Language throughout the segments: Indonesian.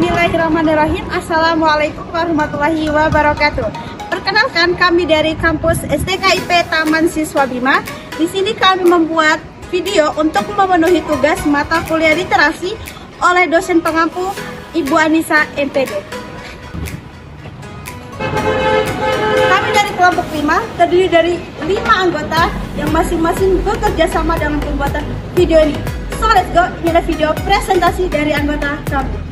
Bismillahirrahmanirrahim. Assalamualaikum warahmatullahi wabarakatuh. Perkenalkan, kami dari kampus STKIP Taman Siswa Bima. Di sini kami membuat video untuk memenuhi tugas mata kuliah literasi oleh dosen pengampu Ibu Anissa MPD. Kami dari kelompok 5 terdiri dari 5 anggota yang masing-masing bekerja sama dalam pembuatan video ini. So let's go, ini adalah video presentasi dari anggota kami.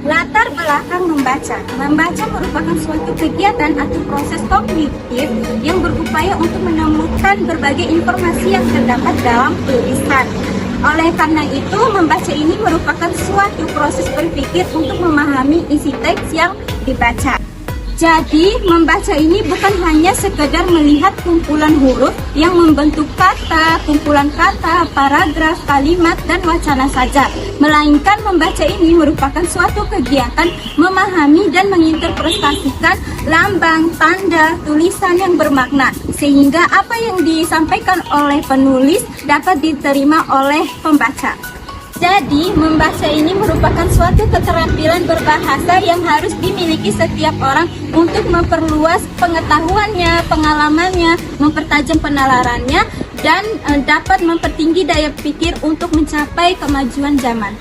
Latar belakang membaca. Membaca merupakan suatu kegiatan atau proses kognitif yang berupaya untuk menemukan berbagai informasi yang terdapat dalam tulisan. Oleh karena itu, membaca ini merupakan suatu proses berpikir untuk memahami isi teks yang dibaca. Jadi, membaca ini bukan hanya sekedar melihat kumpulan huruf yang membentuk kata, kumpulan kata, paragraf, kalimat, dan wacana saja. Melainkan membaca ini merupakan suatu kegiatan memahami dan menginterpretasikan lambang, tanda, tulisan yang bermakna. Sehingga apa yang disampaikan oleh penulis dapat diterima oleh pembaca. Jadi, membaca ini merupakan suatu keterampilan berbahasa yang harus dimiliki setiap orang untuk memperluas pengetahuannya, pengalamannya, mempertajam penalarannya, dan dapat mempertinggi daya pikir untuk mencapai kemajuan zaman.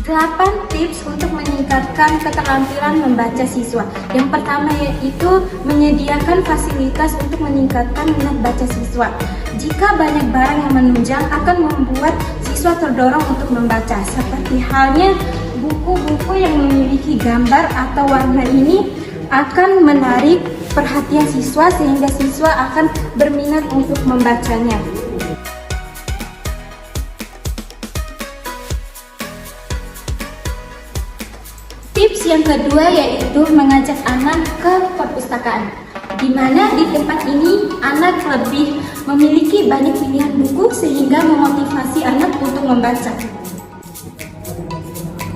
8 tips untuk meningkatkan keterampilan membaca siswa. Yang pertama yaitu menyediakan fasilitas untuk meningkatkan minat baca siswa. Jika banyak barang yang menunjang akan membuat siswa terdorong untuk membaca. Seperti halnya buku-buku yang memiliki gambar atau warna ini akan menarik perhatian siswa sehingga siswa akan berminat untuk membacanya. Tips yang kedua yaitu mengajak anak ke perpustakaan, di mana di tempat ini anak lebih memiliki banyak pilihan buku sehingga memotivasi anak untuk membaca.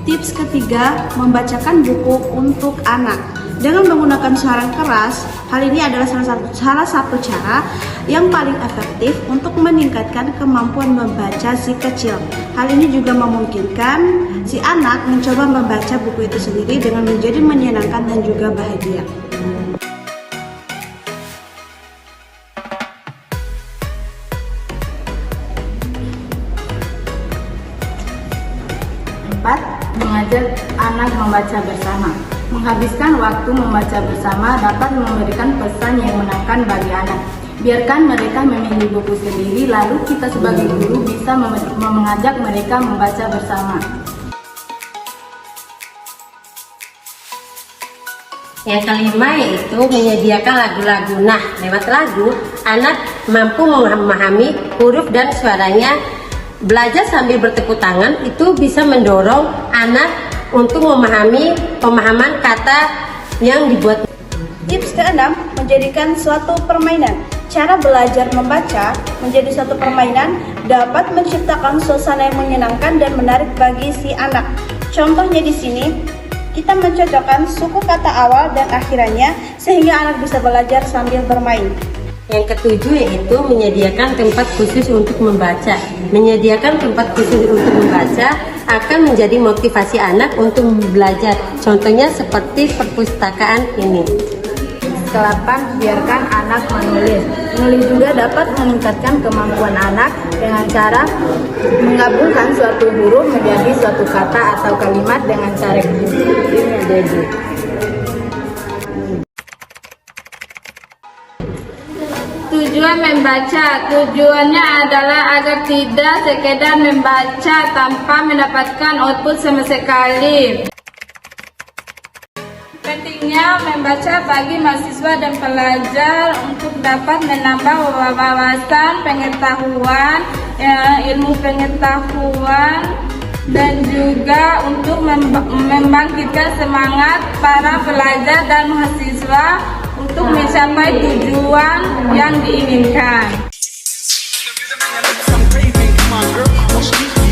Tips ketiga, membacakan buku untuk anak. Dengan menggunakan suara keras, hal ini adalah salah satu cara yang paling efektif untuk meningkatkan kemampuan membaca si kecil. Hal ini juga memungkinkan si anak mencoba membaca buku itu sendiri dengan menjadi menyenangkan dan juga bahagia. Mengajak anak membaca bersama. Menghabiskan waktu membaca bersama dapat memberikan pesan yang menyenangkan bagi anak. Biarkan mereka memilih buku sendiri, lalu kita sebagai guru bisa mengajak mereka membaca bersama. Yang kelima yaitu menyediakan lagu-lagu. Nah, lewat lagu, anak mampu memahami huruf dan suaranya. Belajar sambil bertepuk tangan itu bisa mendorong anak untuk memahami pemahaman kata yang dibuat. Tips keenam, menjadikan suatu permainan. Cara belajar membaca menjadi suatu permainan dapat menciptakan suasana yang menyenangkan dan menarik bagi si anak. Contohnya di sini, kita mencocokkan suku kata awal dan akhirannya sehingga anak bisa belajar sambil bermain. Yang ketujuh yaitu menyediakan tempat khusus untuk membaca. Menyediakan tempat khusus untuk membaca akan menjadi motivasi anak untuk belajar. Contohnya seperti perpustakaan ini. Ke-8, biarkan anak menulis. Menulis juga dapat meningkatkan kemampuan anak dengan cara menggabungkan suatu huruf menjadi suatu kata atau kalimat dengan cara ini Tujuan membaca, tujuannya adalah agar tidak sekedar membaca tanpa mendapatkan output sama sekali. Pentingnya membaca bagi mahasiswa dan pelajar untuk dapat menambah wawasan, pengetahuan, ilmu pengetahuan, dan juga untuk membangkitkan semangat para pelajar dan mahasiswa untuk mencapai tujuan yang diinginkan. Some crazy, come on girl,